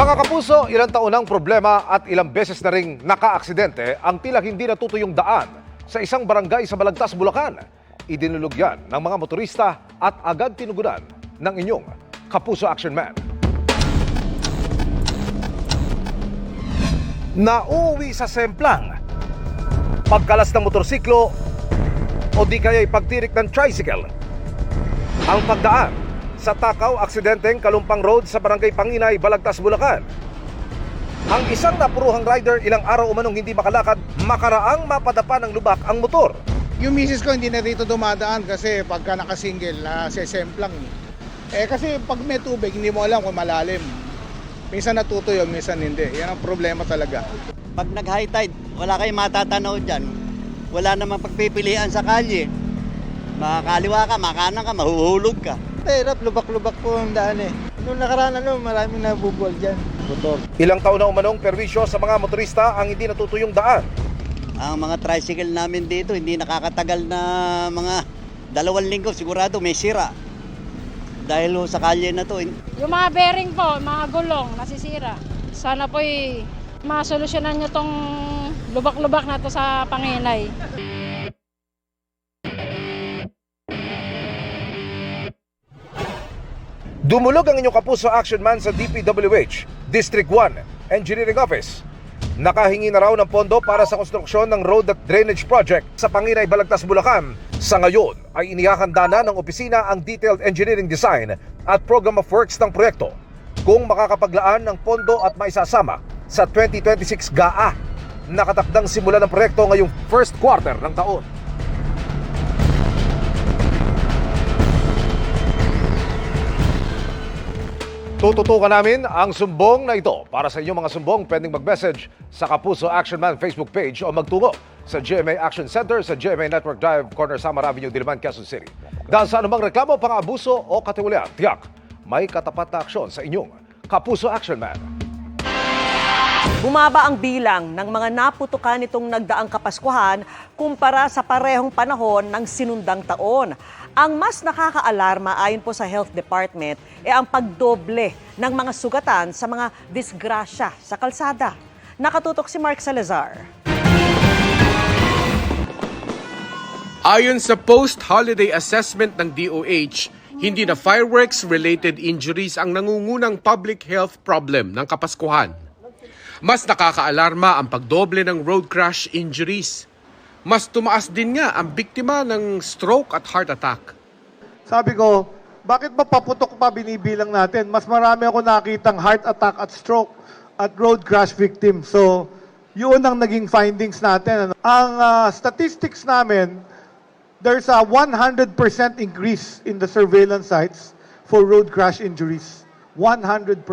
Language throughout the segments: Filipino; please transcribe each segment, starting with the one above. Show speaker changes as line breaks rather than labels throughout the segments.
Mga kapuso, ilang taon ng problema at ilang beses na ring naka-aksidente ang tila hindi natutuyong daan sa isang barangay sa Balagtas, Bulacan. Idinulog yan ng mga motorista at agad tinugunan ng inyong Kapuso Action Man. Nauuwi sa semplang, pagkalas ng motorsiklo o di kaya'y pagtirik ng tricycle. Ang pagdaan sa takaw aksidenteng Kalumpang Road sa Barangay Panginay, Balagtas, Bulacan. Ang isang napuruhang rider ilang araw umanong hindi makalakad, makaraang mapadapa ng lubak ang motor.
Yung misis ko hindi na rito dumadaan kasi pagka nakasingle na sesemplang. Kasi pag may tubig hindi mo alam kung malalim. Minsan natutuyo, minsan hindi. Yan ang problema talaga.
Pag nag-high tide, wala kayong matatanaw dyan. Wala namang pagpipilian sa kalye. Makakaliwa ka, makanan ka, mahuhulog ka.
Hirap, lubak-lubak po ang daan eh. Noong nakaraan maraming nabubuwal dyan. Motor.
Ilang taon na umanong perwisyo sa mga motorista ang hindi natutuyong daan.
Ang mga tricycle namin dito, hindi nakakatagal na mga 2 linggo, sigurado may sira. Dahil sa kalye na to.
Yung mga bearing po, mga gulong, nasisira. Sana po'y masolusyonan nyo tong lubak-lubak na to sa Panginay.
Dumulog ang inyong Kapuso Action Man sa DPWH, District 1 Engineering Office. Nakahingi na raw ng pondo para sa konstruksyon ng road at drainage project sa Panginay, Balagtas, Bulacan. Sa ngayon ay inihahanda na ng opisina ang detailed engineering design at program of works ng proyekto. Kung makakapaglaan ng pondo at maisasama sa 2026 GAA, nakatakdang simula ng proyekto ngayong first quarter ng taon. Tututukan namin ang sumbong na ito. Para sa inyong mga sumbong, pwedeng mag-message sa Kapuso Action Man Facebook page o magtungo sa GMA Action Center sa GMA Network Drive, Corner Samar Avenue, Diliman, Quezon City. Dahil sa anumang reklamo, pang-abuso o katiwalian, tiyak, may katapat na aksyon sa inyong Kapuso Action Man.
Bumaba ang bilang ng mga naputukan nitong nagdaang Kapaskuhan kumpara sa parehong panahon ng sinundang taon. Ang mas nakakaalarma ayon po sa Health Department ang pagdoble ng mga sugatan sa mga disgrasya sa kalsada. Nakatutok si Mark Salazar.
Ayon sa post-holiday assessment ng DOH, hindi na fireworks-related injuries ang nangungunang public health problem ng Kapaskuhan. Mas nakakaalarma ang pagdoble ng road crash injuries. Mas tumaas din nga ang biktima ng stroke at heart attack.
Sabi ko, bakit ba paputok pa binibilang natin? Mas marami ako nakitang heart attack at stroke at road crash victims. So, yun ang naging findings natin. Ang statistics namin, there's a 100% increase in the surveillance sites for road crash injuries. 100%.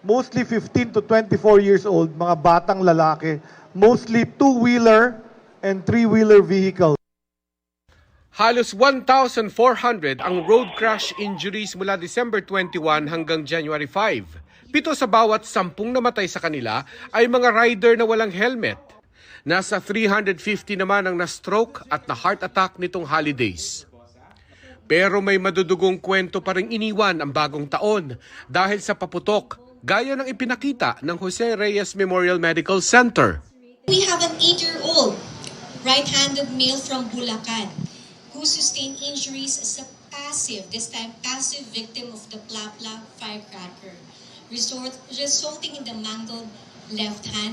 Mostly 15 to 24 years old, mga batang lalaki. Mostly two-wheeler and three-wheeler vehicles.
Halos 1,400 ang road crash injuries mula December 21 hanggang January 5. 7 sa bawat 10 namatay sa kanila ay mga rider na walang helmet. Nasa 350 naman ang na-stroke at na-heart attack nitong holidays. Pero may madudugong kwento pa ring iniwan ang bagong taon dahil sa paputok, gaya ng ipinakita ng Jose Reyes Memorial Medical Center.
We have an 8-year-old right-handed male from Bulacan who sustained injuries as a passive victim of the Plapla firecracker, resulting in the mangled left hand.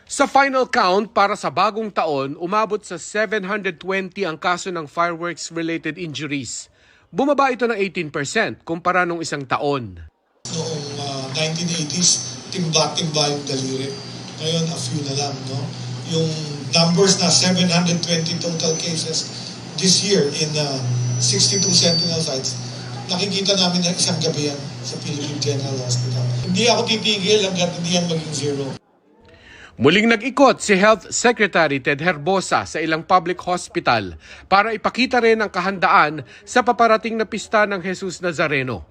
Sa final count para sa bagong taon, umabot sa 720 ang kaso ng fireworks-related injuries. Bumaba ito ng 18% kumpara nung isang taon.
Noong 1980s, timba-timba yung daliri. Ngayon, a few na lang, no? Yung numbers na 720 total cases this year in 62 sentinel sites, nakikita namin na isang gabi yan sa Philippine General Hospital. Hindi ako titigil hanggang hindi yan maging zero.
Muling nag-ikot si Health Secretary Ted Herbosa sa ilang public hospital para ipakita rin ang kahandaan sa paparating na pista ng Jesus Nazareno.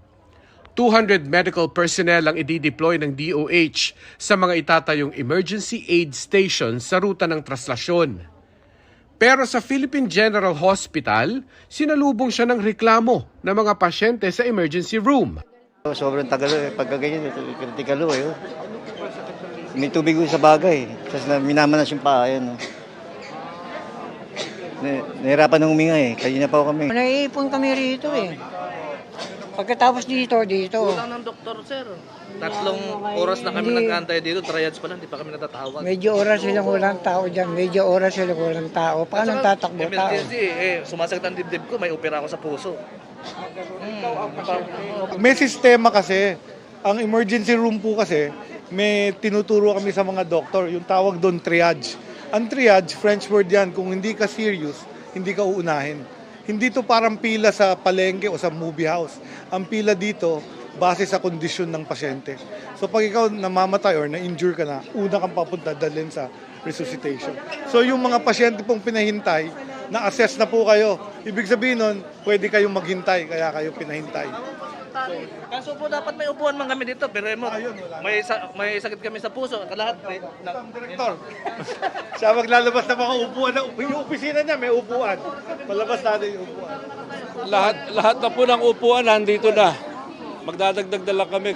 200 medical personnel ang idideploy ng DOH sa mga itatayong emergency aid stations sa ruta ng traslasyon. Pero sa Philippine General Hospital, sinalubong siya ng reklamo ng mga pasyente sa emergency room.
Sobrang tagal pagka ganyan, kritikalo eh. May tubig ko sa bagay, tapos minamanas yung paa, yan. Nahirapan ng huminga eh, kaya pa kami.
Naiipon kami rito eh. Pagkatapos dito.
Kulang ng doktor, sir. 3 oras na kami nag-aantay dito, triage pa lang, di pa kami natatawag.
Medyo oras silang walang tao dyan. Paano tatakbo tao?
Emergency, sumasakit ang dibdib ko, may opera ako sa puso.
May sistema kasi. Ang emergency room po kasi, may tinuturo kami sa mga doktor. Yung tawag doon triage. Ang triage, French word yan, kung hindi ka serious, hindi ka uunahin. Hindi to parang pila sa palengke o sa movie house. Ang pila dito, base sa kondisyon ng pasyente. So pag ikaw namamatay or na-injure ka na, una kang papunta dalhin sa resuscitation. So yung mga pasyente pong pinahintay, na-assess na po kayo. Ibig sabihin nun, pwede kayong maghintay, kaya kayo pinahintay.
Kaso po dapat may upuan man kami dito, pero may sakit kami sa puso, lahat.
Direktor, siya maglalabas ng mga upuan. Yung opisina niya, may upuan. Malabas natin yung upuan.
Lahat na po ng upuan nandito na. Magdadagdag na lang kami.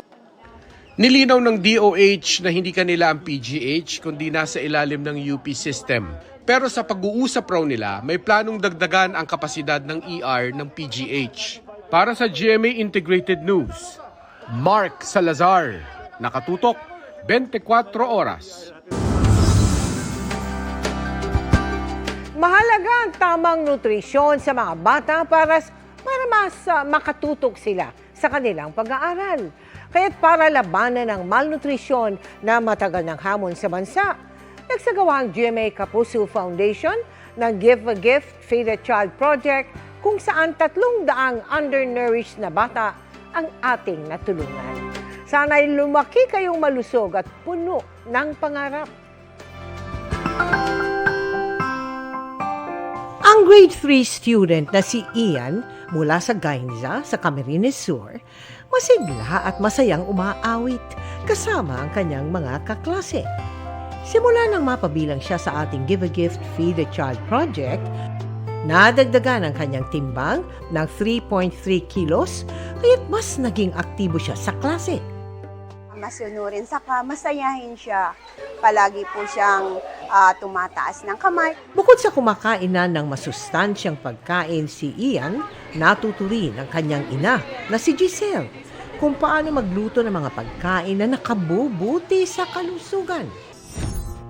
Nilinaw ng DOH na hindi kanila ang PGH kundi nasa ilalim ng UP system. Pero sa pag-uusap raw nila, may planong dagdagan ang kapasidad ng ER ng PGH. Para sa GMA Integrated News, Mark Salazar, nakatutok 24 oras.
Mahalaga ang tamang nutrisyon sa mga bata para mas makatutok sila sa kanilang pag-aaral. Kaya't para labanan ang malnutrisyon na matagal ng hamon sa bansa, nagsagawa ang GMA Kapuso Foundation ng Give a Gift, Feed a Child Project kung saan 300 undernourished na bata ang ating natulungan. Sana'y lumaki kayong malusog at puno ng pangarap. Ang grade 3 student na si Ian mula sa Gainza sa Camarines Sur, masigla at masayang umaawit kasama ang kanyang mga kaklase. Simula nang mapabilang siya sa ating Give a Gift, Feed a Child Project, nadagdagan ang kanyang timbang ng 3.3 kilos, kaya't mas naging aktibo siya sa klase.
Masunurin, saka masayahin siya. Palagi po siyang tumataas ng kamay.
Bukod sa kumakain na ng masustansyang pagkain si Ian, natuto rin ang kanyang ina na si Giselle kung paano magluto ng mga pagkain na nakabubuti sa kalusugan.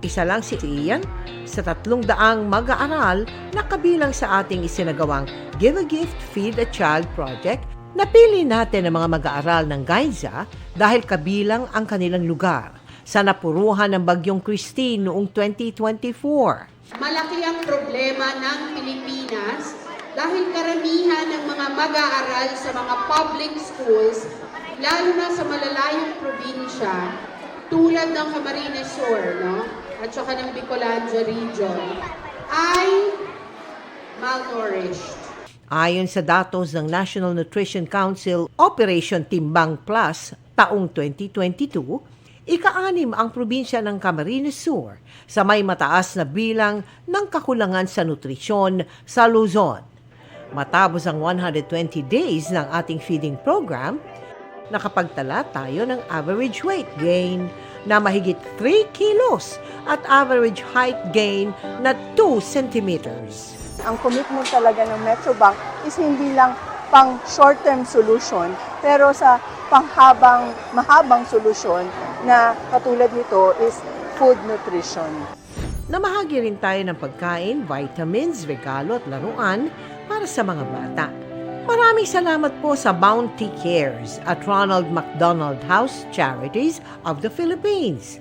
Isa lang si Ian sa 300 mag-aaral na kabilang sa ating isinagawang Give a Gift, Feed a Child Project. Napili natin ang mga mag-aaral ng Gainza dahil kabilang ang kanilang lugar sa napuruhan ng Bagyong Christine noong 2024.
Malaki ang problema ng Pilipinas dahil karamihan ng mga mag-aaral sa mga public schools, lalo na sa malalayong probinsya, tulad ng Camarines Sur, at saka ng Bicolandia region, ay malnourished.
Ayon sa datos ng National Nutrition Council Operation Timbang Plus taong 2022, ika-6 ang probinsya ng Camarines Sur sa may mataas na bilang ng kakulangan sa nutrisyon sa Luzon. Matapos ang 120 days ng ating feeding program, nakapagtala tayo ng average weight gain na mahigit 3 kilos at average height gain na 2 centimeters.
Ang commitment talaga ng Metrobank is hindi lang pang short-term solution, pero sa mahabang solusyon na katulad nito is food nutrition.
Namahagi rin tayo ng pagkain, vitamins, regalo at laruan para sa mga bata. Maraming salamat po sa Bounty Cares at Ronald McDonald House Charities of the Philippines.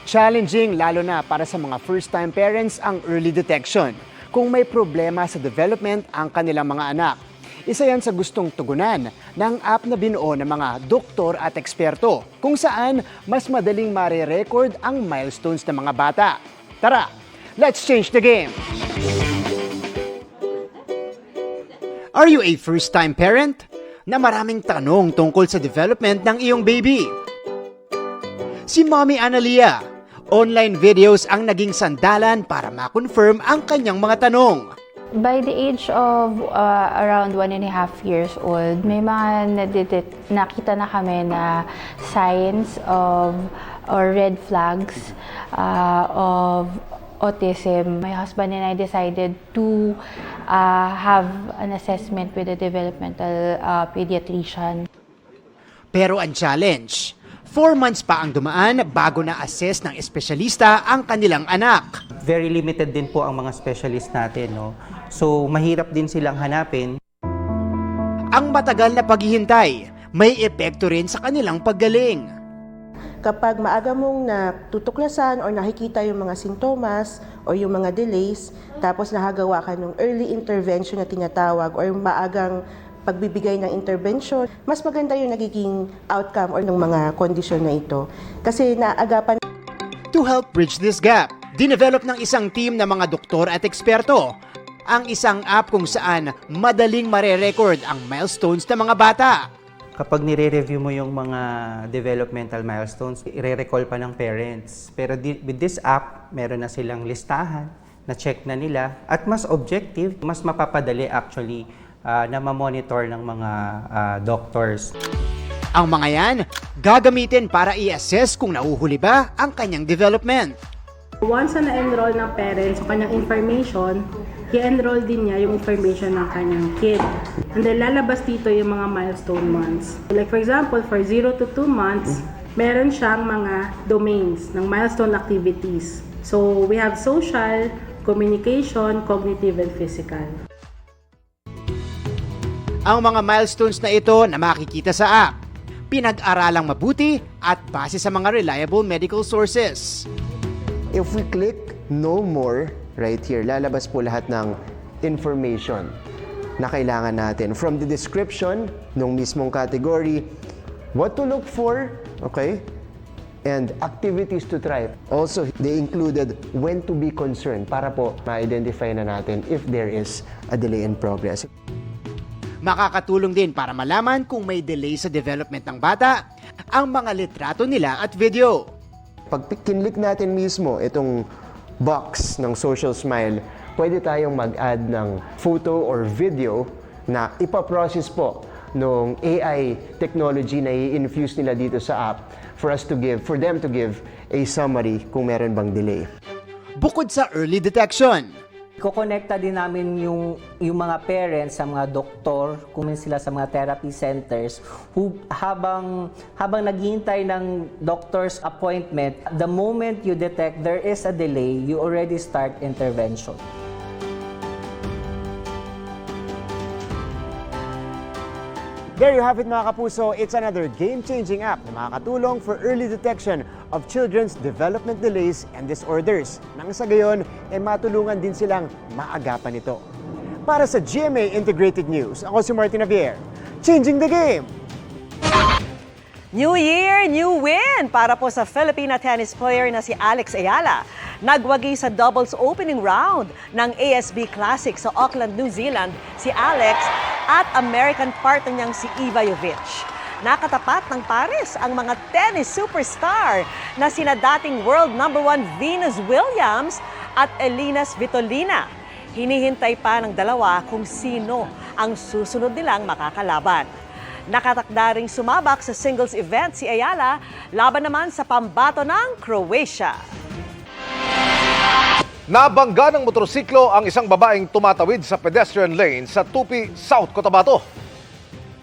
Challenging lalo na para sa mga first-time parents ang early detection kung may problema sa development ang kanilang mga anak. Isa yan sa gustong tugunan ng app na binuo ng mga doktor at eksperto kung saan mas madaling mare-record ang milestones ng mga bata. Tara, let's change the game! Are you a first-time parent na maraming tanong tungkol sa development ng iyong baby? si Mommy Analia. Online videos ang naging sandalan para ma-confirm ang kanyang mga tanong.
By the age of around 1.5 years old, may mga nakita na kami na signs of or red flags of autism. My husband and I decided to have an assessment with a developmental pediatrician.
Pero ang challenge, 4 months pa ang dumaan bago na-assess ng espesyalista ang kanilang anak.
Very limited din po ang mga specialist natin, no? So, mahirap din silang hanapin.
Ang matagal na paghihintay, may epekto rin sa kanilang paggaling.
Kapag maaga mong natutuklasan o nakikita yung mga sintomas o yung mga delays, tapos nahagawa ka ng early intervention na tinatawag or maagang pagbibigay ng intervention, mas maganda yung nagiging outcome or ng mga kondisyon na ito. Kasi naagapan.
To help bridge this gap, dinevelop ng isang team na mga doktor at eksperto ang isang app kung saan madaling mare-record ang milestones ng mga bata.
Kapag nire-review mo yung mga developmental milestones, i-recall pa ng parents. Pero with this app, meron na silang listahan, na-check na nila, at mas objective, mas mapapadali actually na ma-monitor ng mga doctors.
Ang mga yan, gagamitin para i-assess kung nahuhuli ba ang kanyang development.
Once na na-enroll ng parents sa kanyang information, i-enroll din niya yung information ng kanyang kid. And then lalabas dito yung mga milestone months. Like for example, for 0 to 2 months, meron siyang mga domains ng milestone activities. So we have social, communication, cognitive, and physical.
Ang mga milestones na ito na makikita sa app, pinag-aralang mabuti at base sa mga reliable medical sources.
If we click Know More, right here, lalabas po lahat ng information na kailangan natin. From the description ng mismong category, what to look for, okay? And activities to try. Also, they included when to be concerned para po ma-identify na natin if there is a delay in progress.
Makakatulong din para malaman kung may delay sa development ng bata ang mga litrato nila at video.
Pag kinlik natin mismo itong box ng Social Smile, pwede tayong mag-add ng photo or video na ipaprocess po ng AI technology na i-infuse nila dito sa app for them to give a summary kung meron bang delay.
Bukod sa early detection,
Kukonekta din namin yung mga parents sa mga doktor, kung sila sa mga therapy centers, who habang naghihintay ng doctor's appointment, the moment you detect there is a delay, you already start intervention.
There you have it mga kapuso, it's another game-changing app na makakatulong for early detection of children's development delays and disorders. Nang sa gayon, matulungan din silang maagapan ito. Para sa GMA Integrated News, ako si Martin Javier, changing the game!
New Year, new win para po sa Filipina tennis player na si Alex Ayala. Nagwagi sa doubles opening round ng ASB Classic sa Auckland, New Zealand si Alex at American partner niyang si Iva Jovic. Nakatapat ng pares ang mga tennis superstar na sina dating world number 1 Venus Williams at Elina Svitolina. Hinihintay pa ng dalawa kung sino ang susunod nilang makakalaban. Nakatakda ring sumabak sa singles event si Ayala, laban naman sa pambato ng Croatia.
Nabangga ng motorsiklo ang isang babaeng tumatawid sa pedestrian lane sa Tupi, South Cotabato.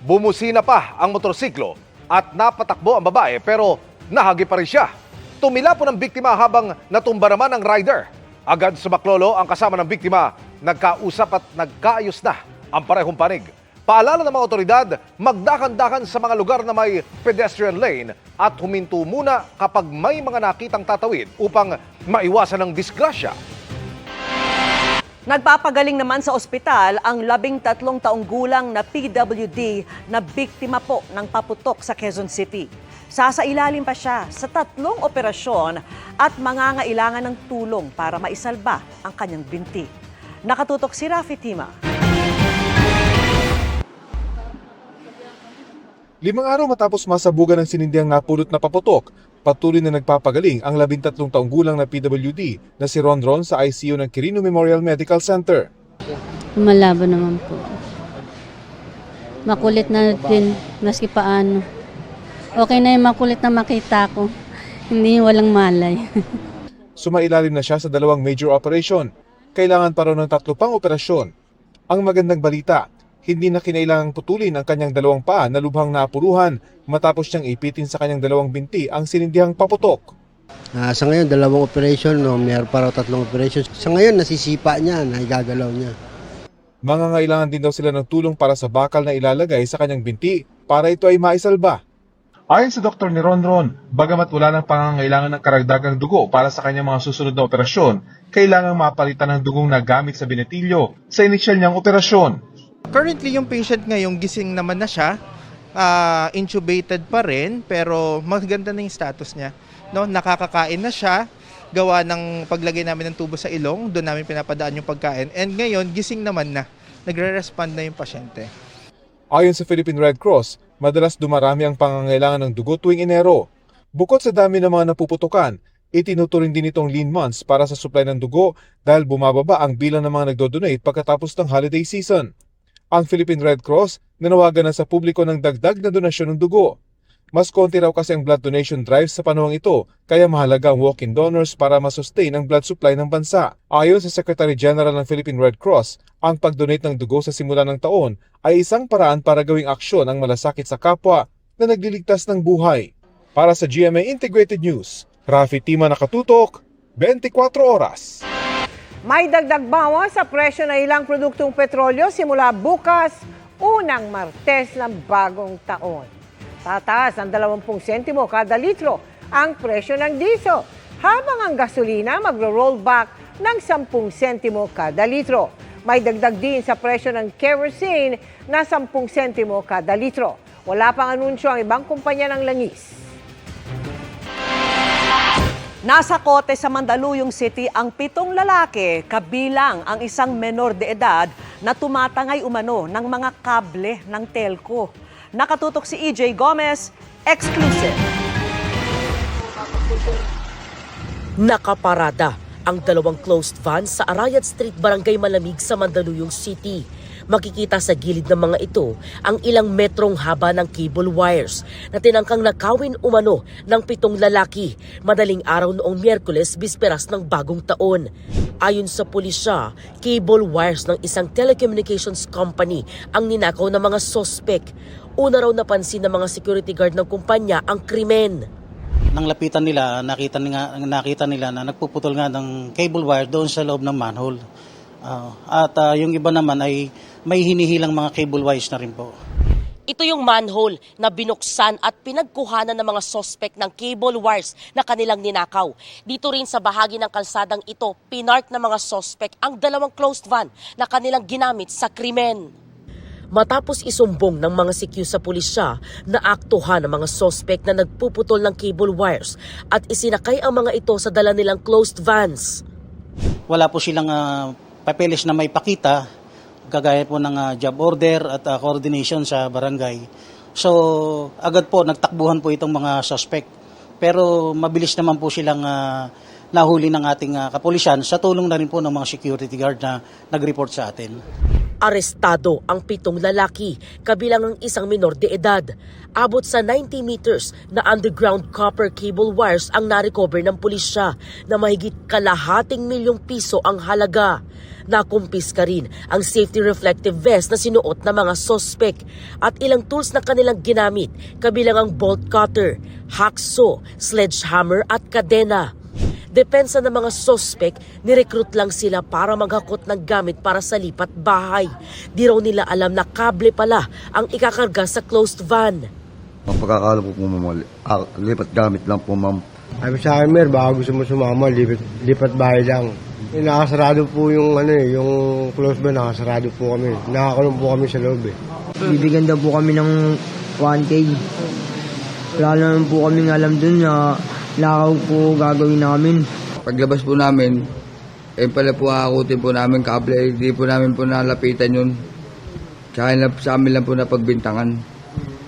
Bumusina pa ang motorsiklo at napatakbo ang babae pero nahagi pa rin siya. Tumila po ng biktima habang natumba naman ang rider. Agad sumaklolo ang kasama ng biktima, nagkausap at nagkaayos na ang parehong panig. Paalala ng mga otoridad, magdakan-dakan sa mga lugar na may pedestrian lane at huminto muna kapag may mga nakitang tatawid upang maiwasan ang disgrasya.
Nagpapagaling naman sa ospital ang 13 taong gulang na PWD na biktima po ng paputok sa Quezon City. Sasailalim pa siya sa 3 operasyon at mangangailangan ng tulong para maisalba ang kanyang binti. Nakatutok si Rafi Tima.
5 araw matapos masabugan ng sinindiang napulot na paputok,
Patuloy na nagpapagaling ang 13 taong gulang na PWD na si Ronron sa ICU ng Quirino Memorial Medical Center.
Malabo naman po. Makulit na din, maski paano. Okay na yung makulit na makita ko. Hindi walang malay.
Sumailalim na siya sa 2 major operation. Kailangan pa raw ng 3 pang operasyon. Ang magandang balita, hindi na kinailangang putulin ang kanyang 2 paa na lubhang naapuruhan matapos niyang ipitin sa kanyang 2 binti ang sinindihang paputok.
Sa ngayon, 2 operation, mayroon pa raw 3 operation. Sa ngayon, nasisipa niya, naigagalaw niya.
Mangangailangan din daw sila ng tulong para sa bakal na ilalagay sa kanyang binti para ito ay maisalba. Ayon sa doktor ni Ronron, bagamat wala ng pangangailangan ng karagdagang dugo para sa kanyang mga susunod na operasyon, kailangang mapalitan ng dugong na gamit sa binatilyo sa inisyal niyang operasyon.
Currently, yung patient ngayong gising naman na siya, intubated pa rin, pero maganda na yung status niya. No? Nakakakain na siya, gawa ng paglagay namin ng tubo sa ilong, doon namin pinapadaan yung pagkain. And ngayon, gising naman na, nagre-respond na yung pasyente.
Ayon sa Philippine Red Cross, madalas dumarami ang pangangailangan ng dugo tuwing Enero. Bukod sa dami ng mga napuputukan, itinuturing din itong lean months para sa supply ng dugo dahil bumababa ang bilang ng mga nagdodonate pagkatapos ng holiday season. Ang Philippine Red Cross nanawagan na sa publiko ng dagdag na donasyon ng dugo. Mas konti raw kasi ang blood donation drive sa panahong ito, kaya mahalaga ang walk-in donors para masustain ang blood supply ng bansa. Ayon sa Secretary General ng Philippine Red Cross, ang pag-donate ng dugo sa simula ng taon ay isang paraan para gawing aksyon ang malasakit sa kapwa na nagliligtas ng buhay. Para sa GMA Integrated News, Rafi Tima Nakatutok, 24 oras.
May dagdag bawas sa presyo ng ilang produktong petrolyo simula bukas, unang Martes ng bagong taon. Tataas ng 20 sentimo kada litro ang presyo ng diesel, habang ang gasolina magro-roll back ng 10 sentimo kada litro. May dagdag din sa presyo ng kerosene na 10 sentimo kada litro. Wala pang anunsyo ang ibang kumpanya ng langis. Nasa kote sa Mandaluyong City ang 7 lalaki, kabilang ang isang menor de edad na tumatangay umano ng mga kable ng telco. Nakatutok si EJ Gomez, exclusive.
Nakaparada ang 2 closed vans sa Arayat Street, Barangay Malamig sa Mandaluyong City. Makikita sa gilid ng mga ito ang ilang metrong haba ng cable wires na tinangkang nakawin umano ng 7 lalaki madaling araw noong Miyerkules, bisperas ng bagong taon. Ayon sa pulisya, cable wires ng isang telecommunications company ang ninakaw ng mga sospek. Una raw napansin ng mga security guard ng kumpanya ang krimen.
Nang lapitan nila, nakita nila na nagpuputol nga ng cable wire doon sa loob ng manhole. At yung iba naman ay may hinihilang mga cable wires na rin po.
Ito yung manhole na binuksan at pinagkuhanan ng mga sospek ng cable wires na kanilang ninakaw. Dito rin sa bahagi ng kalsadang ito, pinark ng mga sospek ang 2 closed van na kanilang ginamit sa krimen. Matapos isumbong ng mga CQ sa pulisya, naaktuhan ang mga sospek na nagpuputol ng cable wires at isinakay ang mga ito sa dala nilang closed vans.
Wala po silang papeles na may pakita, kagaya po ng job order at coordination sa barangay. So, agad po nagtakbuhan po itong mga suspect. Pero mabilis naman po silang nahuli ng ating kapulisan sa tulong na rin po ng mga security guard na nag-report sa atin.
Arestado ang 7 lalaki, kabilang ang isang minor de edad. Abot sa 90 meters na underground copper cable wires ang narecover ng pulisya na mahigit kalahating ₱1,000,000 ang halaga. Nakumpiska rin ang safety reflective vest na sinuot ng mga sospek at ilang tools na kanilang ginamit, kabilang ang bolt cutter, hacksaw, sledgehammer at kadena. Depensa ng mga sospek, nirecruit lang sila para maghakot ng gamit para sa lipat bahay. Di raw nila alam na kable pala ang ikakarga sa closed van.
Ang pagkakaalam ko po, ma'am, lipat gamit lang po, ma'am.
Sabi sa akin, Mer, baka gusto mo sumama, lipat bahay lang. Nakasarado po yung yung close van, nakasarado po kami. Nakakulong po kami sa loob eh.
Bibigyan daw po kami ng 1K. Wala naman po kami alam dun na lakaw po gagawin namin.
Paglabas po namin, pala po hakutin po namin kable, hindi po namin po nalapitan yun. Tsaka sa amin lang po napagbintangan.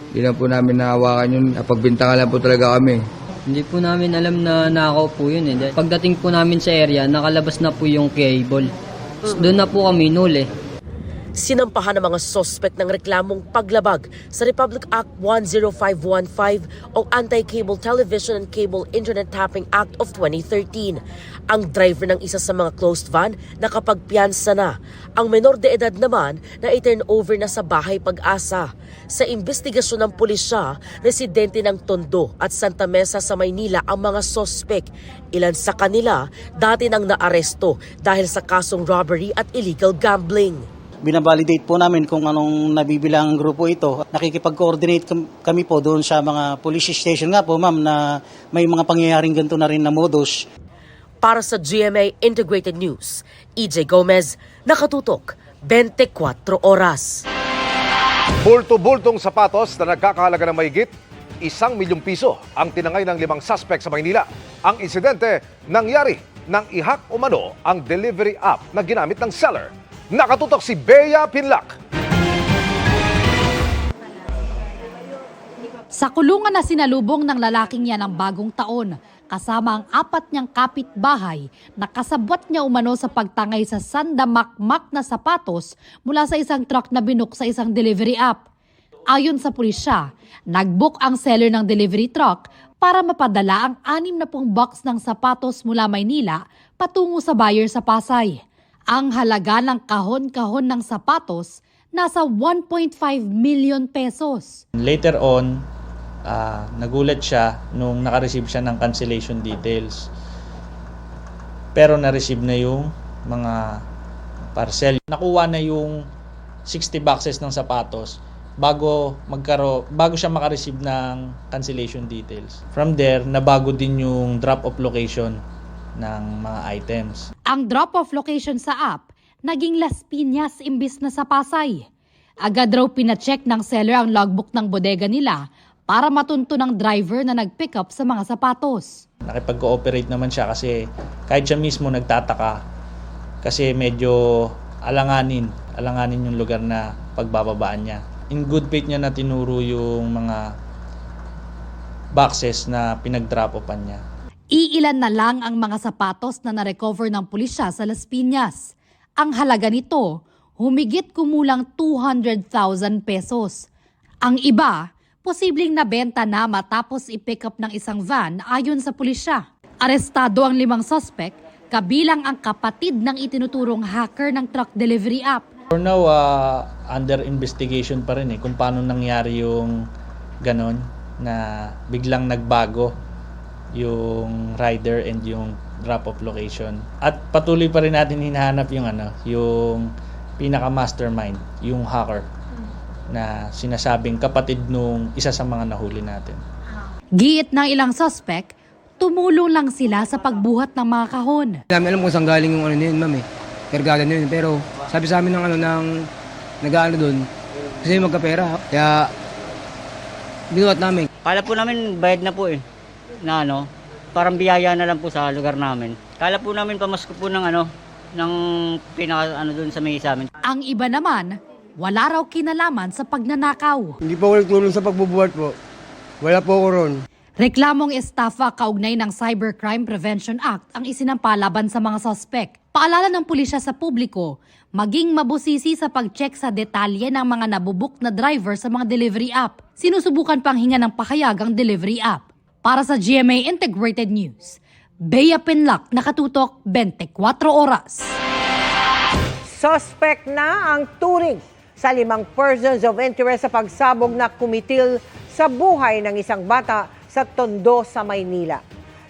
Hindi lang po namin nahawakan yun, napagbintangan lang po talaga kami.
Hindi po namin alam na nakaw po yun eh. Pagdating po namin sa area, nakalabas na po yung cable. Doon na po kami nuli.
Sinampahan ng mga sospek ng reklamong paglabag sa Republic Act 10515 o Anti-Cable Television and Cable Internet Tapping Act of 2013. Ang driver ng isa sa mga closed van nakapagpiyansa na. Ang menor de edad naman na i-turn over na sa Bahay Pag-asa. Sa investigasyon ng pulisya, residente ng Tondo at Santa Mesa sa Maynila ang mga sospek. Ilan sa kanila dati nang naaresto dahil sa kasong robbery at illegal gambling.
Binabalidate po namin kung anong nabibilang ang grupo ito. Nakikipag-coordinate kami po doon sa mga police station nga po, ma'am, na may mga pangyayaring ganito na rin na modus.
Para sa GMA Integrated News, EJ Gomez, nakatutok 24 oras.
Bulto-bultong sapatos na nagkakahalaga ng mahigit 1 milyong piso ang tinangay ng 5 suspect sa Maynila. Ang insidente nangyari nang ihak umano ang delivery app na ginamit ng seller. Nakatutok si Bea Pinlac.
Sa kulungan na sinalubong ng lalaking yan ang bagong taon, kasama ang 4 niyang kapitbahay na kasabwat niya umano sa pagtangay sa sandamakmak na sapatos mula sa isang truck na binook sa isang delivery app. Ayon sa pulisya, nag-book ang seller ng delivery truck para mapadala ang 60 box ng sapatos mula Maynila patungo sa buyer sa Pasay. Ang halaga ng kahon-kahon ng sapatos nasa 1.5 million pesos.
Later on, nagulat siya nung naka-receive siya ng cancellation details. Pero na-receive na yung mga parcel. Nakuha na yung 60 boxes ng sapatos bago siya maka-receive ng cancellation details. From there, nabago din yung drop-off location ng mga items.
Ang drop-off location sa app naging Las Piñas imbis na sa Pasay. Agad raw pina-check ng seller ang logbook ng bodega nila para matunto ng driver na nag-pick up sa mga sapatos.
Nakipag-cooperate naman siya kasi kahit siya mismo nagtataka kasi medyo alanganin yung lugar na pagbababaan niya. In good faith niya na tinuro yung mga boxes na pinag-drop-offan niya.
Iilan na lang ang mga sapatos na na-recover ng pulisya sa Las Piñas. Ang halaga nito, humigit kumulang 200,000 pesos. Ang iba, posibleng nabenta na matapos i-pick up ng isang van ayon sa pulisya. Arestado ang 5 suspect, kabilang ang kapatid ng itinuturong hacker ng truck delivery app.
For now, under investigation pa rin kung paano nangyari yung ganon na biglang nagbago yung rider and yung drop-off location. At patuloy pa rin natin hinahanap yung pinaka-mastermind, yung hacker na sinasabing kapatid nung isa sa mga nahuli natin.
Giit ng ilang suspect, tumulong lang sila sa pagbuhat ng mga kahon.
Dami alam kung saan galing yung ano na yun, ma'am eh. Kargada na yun. Pero sabi sa amin ng nag-ano doon, kasi magkapera. Kaya binuhat namin.
Kala po namin bayad na po na parang biyaya na lang po sa lugar namin. Kala po namin pamasko po ng pinaka doon sa may sa amin.
Ang iba naman, wala raw kinalaman sa pagnanakaw.
Hindi po ako nagtulong sa pagbubuhat po. Wala po ako ron.
Reklamong estafa kaugnay ng Cybercrime Prevention Act ang isinampa laban sa mga suspect. Paalala ng pulisya sa publiko, maging mabusisi sa pag-check sa detalye ng mga nabubuk na driver sa mga delivery app. Sinusubukan pang hinga ng pahayag ang delivery app. Para sa GMA Integrated News, Bea Pinlac, nakatutok 24 oras.
Suspect na ang turing sa 5 persons of interest sa pagsabog na kumitil sa buhay ng isang bata sa Tondo sa Maynila.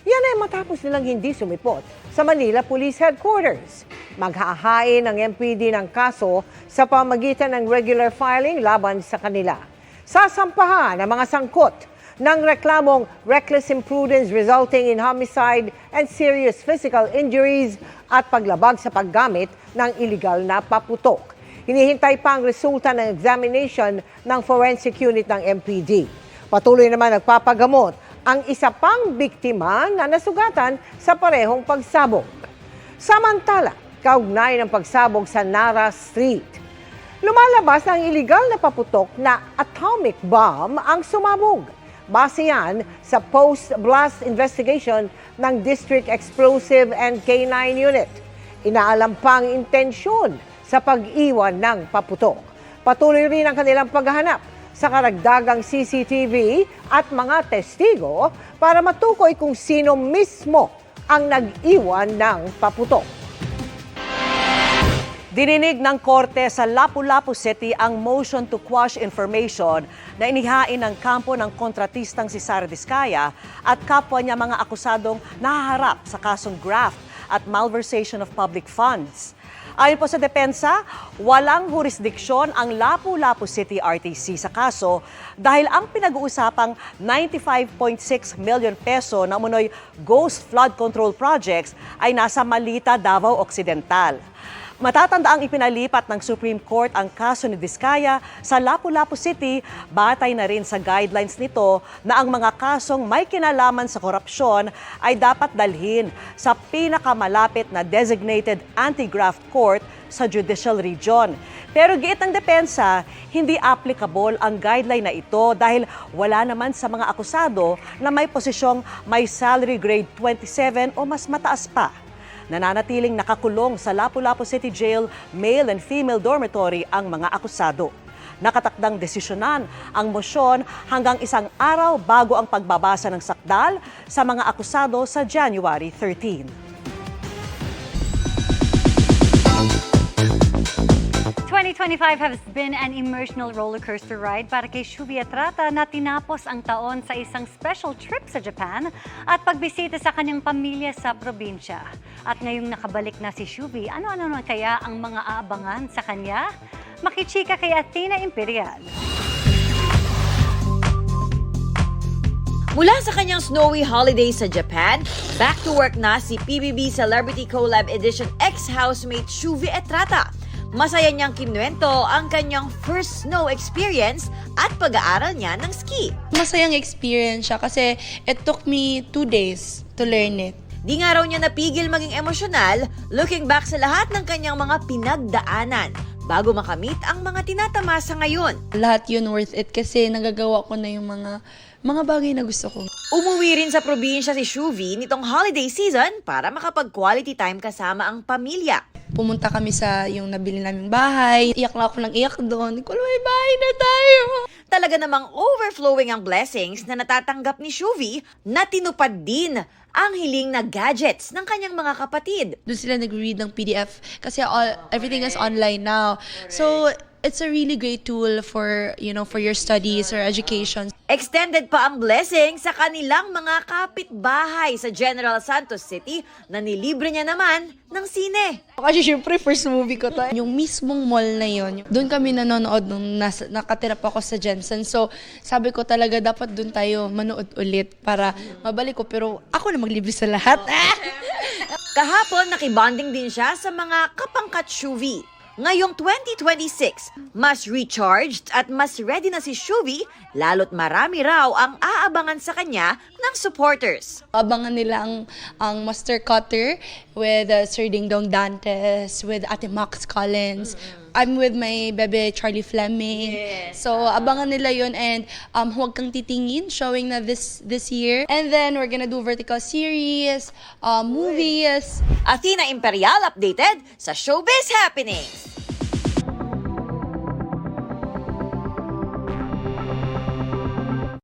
Yan ay matapos nilang hindi sumipot sa Manila Police Headquarters. Maghahain ng MPD ng kaso sa pamagitan ng regular filing laban sa kanila. Sasampahan ang mga sangkot ng reklamong reckless imprudence resulting in homicide and serious physical injuries at paglabag sa paggamit ng illegal na paputok. Hinihintay pa ang resulta ng examination ng forensic unit ng MPD. Patuloy naman nagpapagamot ang isa pang biktima na nasugatan sa parehong pagsabog. Samantala, kaugnay ng pagsabog sa Nara Street, lumalabas na ang illegal na paputok na atomic bomb ang sumabog. Base yan sa post-blast investigation ng District Explosive and K9 Unit. Inaalam pang intensyon sa pag-iwan ng paputok. Patuloy rin ang kanilang paghahanap sa karagdagang CCTV at mga testigo para matukoy kung sino mismo ang nag-iwan ng paputok. Dininig ng korte sa Lapu-Lapu City ang motion to quash information na inihain ng kampo ng kontratistang si Sara Diskaya at kapwa niya mga akusadong nahaharap sa kasong graft at malversation of public funds. Ayon po sa depensa, walang jurisdiksyon ang Lapu-Lapu City RTC sa kaso dahil ang pinag-uusapang 95.6 million peso na umunoy ghost flood control projects ay nasa Malita, Davao Occidental. Matatanda ang ipinalipat ng Supreme Court ang kaso ni Diskaya sa Lapu-Lapu City, batay na rin sa guidelines nito na ang mga kasong may kinalaman sa korupsyon ay dapat dalhin sa pinakamalapit na designated anti-graft court sa judicial region. Pero giit ng depensa, hindi applicable ang guideline na ito dahil wala naman sa mga akusado na may posisyong may salary grade 27 o mas mataas pa. Nananatiling nakakulong sa Lapu-Lapu City Jail male and female dormitory ang mga akusado. Nakatakdang desisyonan ang mosyon hanggang isang araw bago ang pagbabasa ng sakdal sa mga akusado sa January 13.
2025 has been an emotional rollercoaster ride para kay Shuvi Etrata na tinapos ang taon sa isang special trip sa Japan at pagbisita sa kanyang pamilya sa probinsya. At ngayong nakabalik na si Shuvi, ano-ano na kaya ang mga aabangan sa kanya? Makichika kay Athena Imperial.
Mula sa kanyang snowy holiday sa Japan, back to work na si PBB Celebrity Collab Edition ex-housemate Shuvi Etrata. Masaya niyang kinuwento ang kanyang first snow experience at pag-aaral niya ng ski.
Masayang experience siya kasi it took me 2 days to learn it.
Di nga raw niya napigil maging emosyonal looking back sa lahat ng kanyang mga pinagdaanan bago makamit ang mga tinatamasa ngayon.
Lahat yun worth it kasi nagagawa ko na yung mga bagay na gusto ko.
Umuwi rin sa probinsya si Shuvi nitong holiday season para makapag-quality time kasama ang pamilya.
Pumunta kami sa yung nabili naming bahay. Iyak lang ako ng iyak doon. Kung may bahay na tayo.
Talaga namang overflowing ang blessings na natatanggap ni Shuvi na tinupad din ang hiling na gadgets ng kanyang mga kapatid.
Doon sila nag-read ng PDF kasi everything is online now. So, it's a really great tool for, for your studies or education.
Extended pa ang blessing sa kanilang mga kapitbahay sa General Santos City na nilibre niya naman ng sine.
Kasi syempre, first movie ko to. Yung mismong mall na yon, doon kami nanonood nung nakatira pa ako sa Jensen. So, sabi ko talaga dapat doon tayo manood ulit para mabalik ko. Pero ako na maglibre sa lahat.
Kahapon, nakibonding din siya sa mga kapangkat Shuvi. Ngayong 2026, mas recharged at mas ready na si Shuvi, lalo't marami raw ang aabangan sa kanya ng supporters.
Abangan nila ang Master Cutter with Sir Ding Dong Dantes, with Ate Max Collins. I'm with my bebe Charlie Fleming. Yes. So abangan nila yun and Huwag Kang Titingin showing na this year. And then we're gonna do vertical series, movies.
Athena Imperial updated sa Showbiz Happenings.